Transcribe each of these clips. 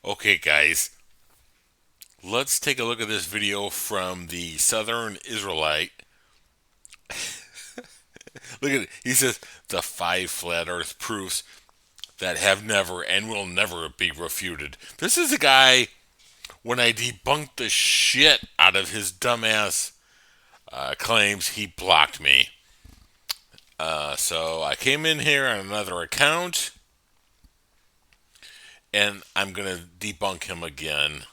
Okay, guys, let's take a look at this video from the Southern Israelite. Look at it. He says the five flat Earth proofs that have never and will never be refuted. This is a guy when I debunked the shit out of his dumbass claims, he blocked me. So I came in here on another account, and I'm gonna debunk him again.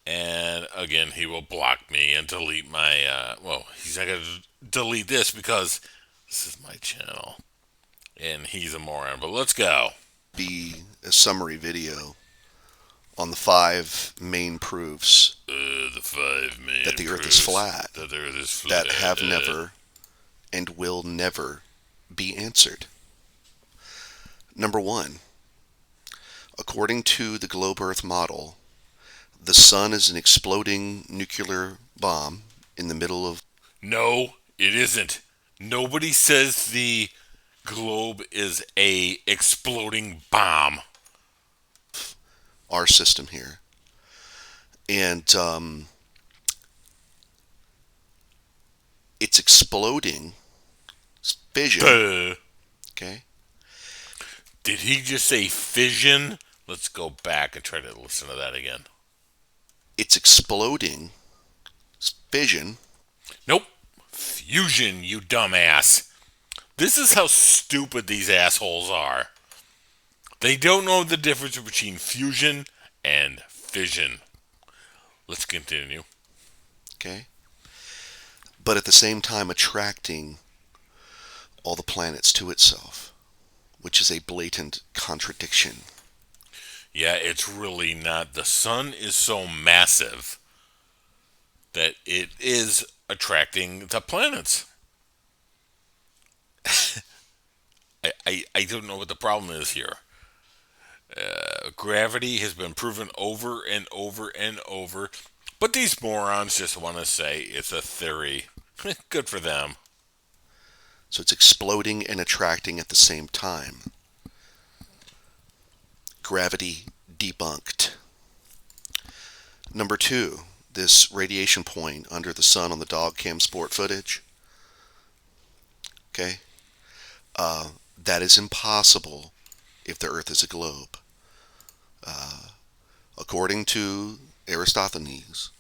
And again, he will block me and delete my. Well, he's not gonna delete this because this is my channel, and he's a moron. But let's go. Be a summary video on the five main proofs The five that main the Earth is proofs flat that the Earth is flat. that have never and will never be answered. Number one, according to the globe Earth model, the sun is an exploding nuclear bomb in the middle of No, it isn't. Nobody says the globe is a exploding bomb. our system here. And it's exploding. It's fission. Duh. Okay? Did he just say fission? Let's go back and try to listen to that again. It's exploding. It's fission. Nope. Fusion, you dumbass. This is how stupid these assholes are. They don't know the difference between fusion and fission. Let's continue. Okay? But at the same time attracting all the planets to itself, which is a blatant contradiction. Yeah, it's really not. The sun is so massive that it is attracting the planets. I don't know what the problem is here. Gravity has been proven over and over and over, but these morons just want to say it's a theory. Good for them. So it's exploding and attracting at the same time. Gravity debunked. Number two, this radiation point under the sun on the dog cam sport footage. Okay? That is impossible if the Earth is a globe. According to Aristophanes,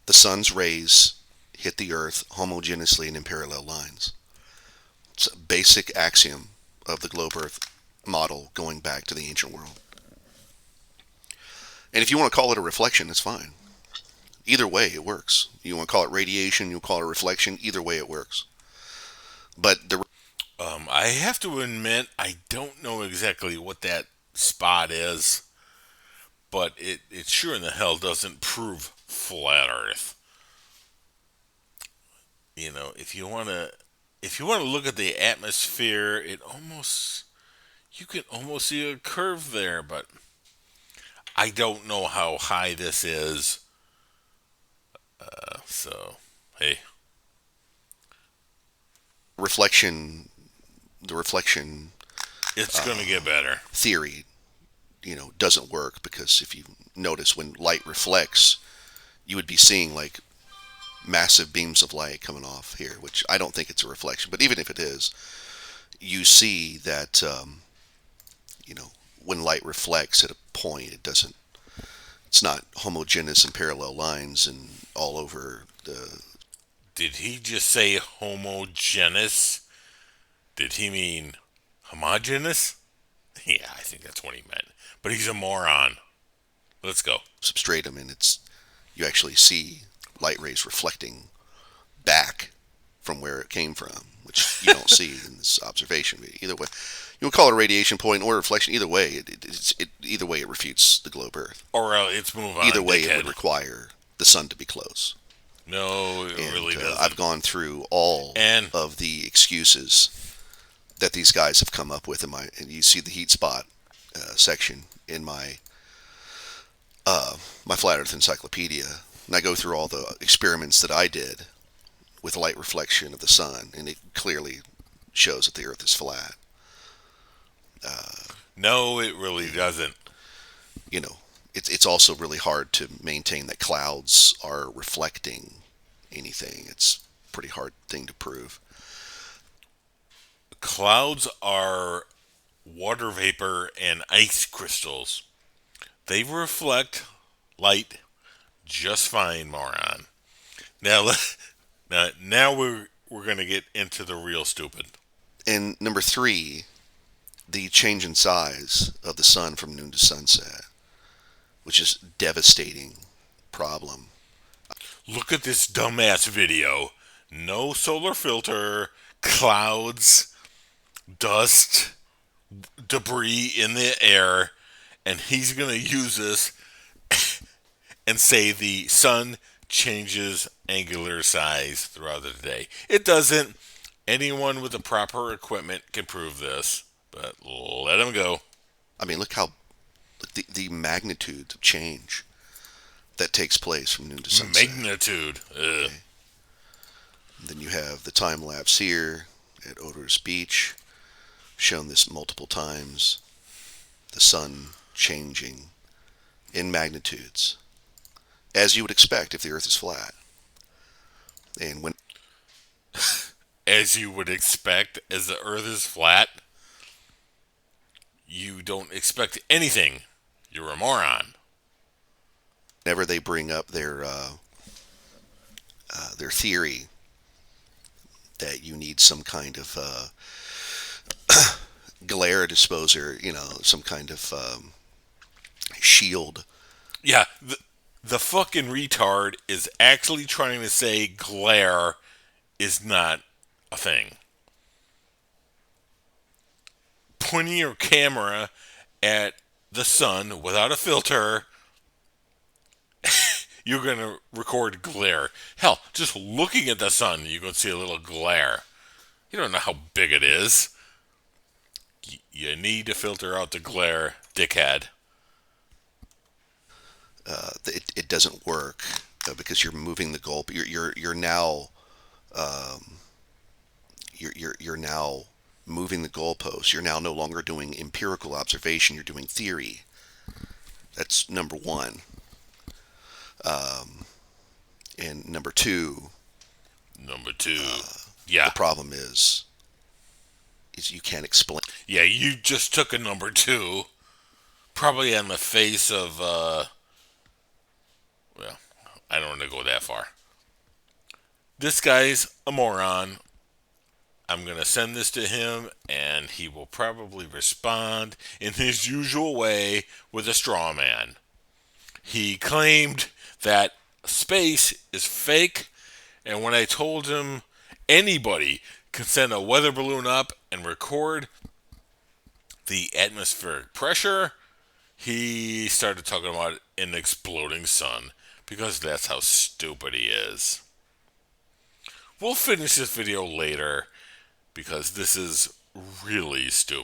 the sun's rays hit the Earth homogeneously and in parallel lines. It's a basic axiom of the globe Earth model going back to the ancient world. And if you want to call it a reflection, it's fine. Either way, it works. You want to call it radiation, you call it reflection, either way it works. But the I have to admit, I don't know exactly what that spot is, but it sure in the hell doesn't prove flat Earth. You know, if you want to look at the atmosphere, you can almost see a curve there, but I don't know how high this is. So, hey, reflection, the reflection it's going to get better. theory, doesn't work because if you notice when light reflects, you would be seeing like massive beams of light coming off here, which I don't think it's a reflection. But even if it is, you see that when light reflects at a point, it's not homogeneous in parallel lines and all over the. Did he just say homogeneous? Did he mean homogeneous? Yeah, I think that's what he meant. But he's a moron. Let's go. Substratum, and you actually see light rays reflecting back from where it came from, which you don't see in this observation. Either way, you would call it a radiation point or reflection. Either way, either way it refutes the globe Earth. Or let's move on. Either way, dickhead. it would require the sun to be close. No, it And really doesn't. I've gone through all And of the excuses that these guys have come up with and you see the heat spot section in my flat Earth encyclopedia, and I go through all the experiments that I did with light reflection of the sun, and it clearly shows that the Earth is flat. No, it really And, doesn't. you know, it's also really hard to maintain that clouds are reflecting anything. It's a pretty hard thing to prove. Clouds are water vapor and ice crystals. They reflect light just fine, moron. Now, now we're gonna get into the real stupid. And number three, the change in size of the sun from noon to sunset, which is devastating problem. Look at this dumbass video. No solar filter, clouds, dust, debris in the air, and he's gonna use this and say the sun changes angular size throughout the day. It doesn't. Anyone with the proper equipment can prove this, but let him go. I mean, look the magnitude of change that takes place from noon to sunset. Magnitude. Ugh. Okay. And then you have the time lapse here at Odorous Beach, shown this multiple times. The sun changing in magnitudes, as you would expect if the Earth is flat. And when As you would expect, as the earth is flat, you don't expect anything. You're a moron. whenever they bring up their theory that you need some kind of glare disposer, some kind of shield. Yeah, the fucking retard is actually trying to say glare is not a thing. Pointing your camera at the sun without a filter, you're going to record glare. Hell, just looking at the sun, you can see a little glare. You don't know how big it is. You need to filter out the glare, dickhead. It doesn't work because you're moving the goal. You're now you're now moving the goalposts. You're now no longer doing empirical observation. You're doing theory. That's number one. And number two, Number two. Yeah. the problem is you can't explain. Yeah, you just took a number two. Probably on the face of, well, I don't want to go that far. This guy's a moron. I'm going to send this to him, and he will probably respond in his usual way with a straw man. He claimed that space is fake, and when I told him anybody can send a weather balloon up and record the atmospheric pressure, he started talking about an exploding sun because that's how stupid he is. We'll finish this video later because this is really stupid.